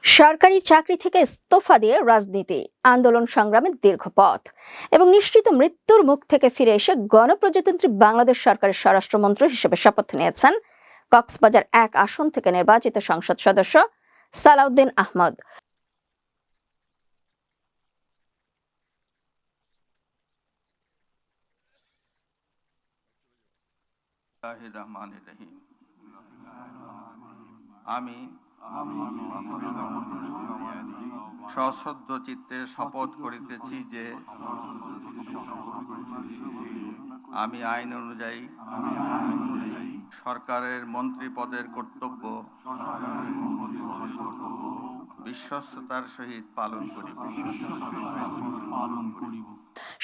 সরকারি চাকরি থেকে ইস্তফা দিয়ে রাজনীতি, আন্দোলন সংগ্রামের দীর্ঘ পথ এবং নিশ্চিত মৃত্যুর মুখ থেকে ফিরে এসে গণপ্রজাতন্ত্রী বাংলাদেশ সরকারের স্বরাষ্ট্রমন্ত্রী হিসেবে শপথ নিয়েছেন কক্সবাজার ১ আসন থেকে নির্বাচিত সংসদ সদস্য সালাউদ্দিন আহমদ। আমি সশ্রদ্ধ চিত্তে শপথ করিতেছি যে আমি আইন অনুযায়ী সরকারের মন্ত্রী পদের কর্তব্য বিশ্বস্ততার সহিত পালন করিব।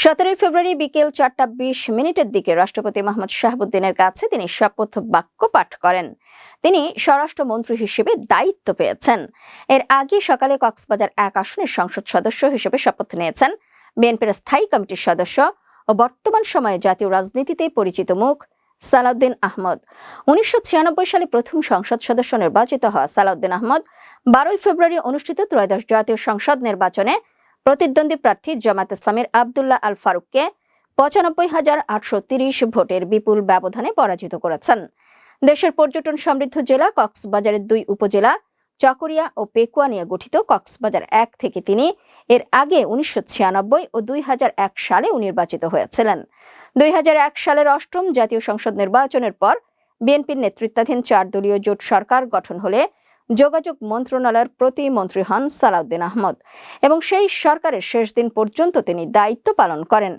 17 ফেব্রুয়ারি বিকেল 4টা 20 মিনিটের দিকে রাষ্ট্রপতি মোহাম্মদ শাহাবুদ্দিনের কাছে তিনি শপথ বাক্য পাঠ করেন। তিনি স্বরাষ্ট্রমন্ত্রী হিসেবে দায়িত্ব পেয়েছেন। এর আগে সকালে কক্সবাজার 1 আসনের সংসদ সদস্য হিসেবে শপথ নিয়েছেন বিএনপির স্থায়ী কমিটির সদস্য ও বর্তমান সময়ে জাতীয় রাজনীতিতে পরিচিত মুখ সালাউদ্দিন আহমদ। 1996 সালে প্রথম সংসদ সদস্য নির্বাচিত হওয়া সালাউদ্দিন আহমদ 12 ফেব্রুয়ারি অনুষ্ঠিত ত্রয়োদশ জাতীয় সংসদ নির্বাচনে প্রতিদ্বন্দ্বী প্রার্থী জামায়াত ইসলামের আব্দুল্লাহ আল ফারুককে 95,830 ভোটের বিপুল ব্যবধানে পরাজিত করেছেন। দেশের পর্যটন সমৃদ্ধ জেলা কক্সবাজারের 2 উপজেলা চকরিয়া ও পেকুয়া নিয়ে গঠিত কক্সবাজার 1 থেকে তিনি এর আগে 1996 ও 2001 সালে নির্বাচিত হয়েছিলেন। 2001 সালের 8ম জাতীয় সংসদ নির্বাচনের পর বিএনপির নেতৃত্বাধীন 4 দলীয় জোট সরকার গঠন হলে যোগাযোগ মন্ত্রণালয়ের প্রতিমন্ত্রী হন সালাউদ্দিন আহমদ এবং সেই সরকারের শেষ দিন পর্যন্ত তিনি দায়িত্ব পালন করেন।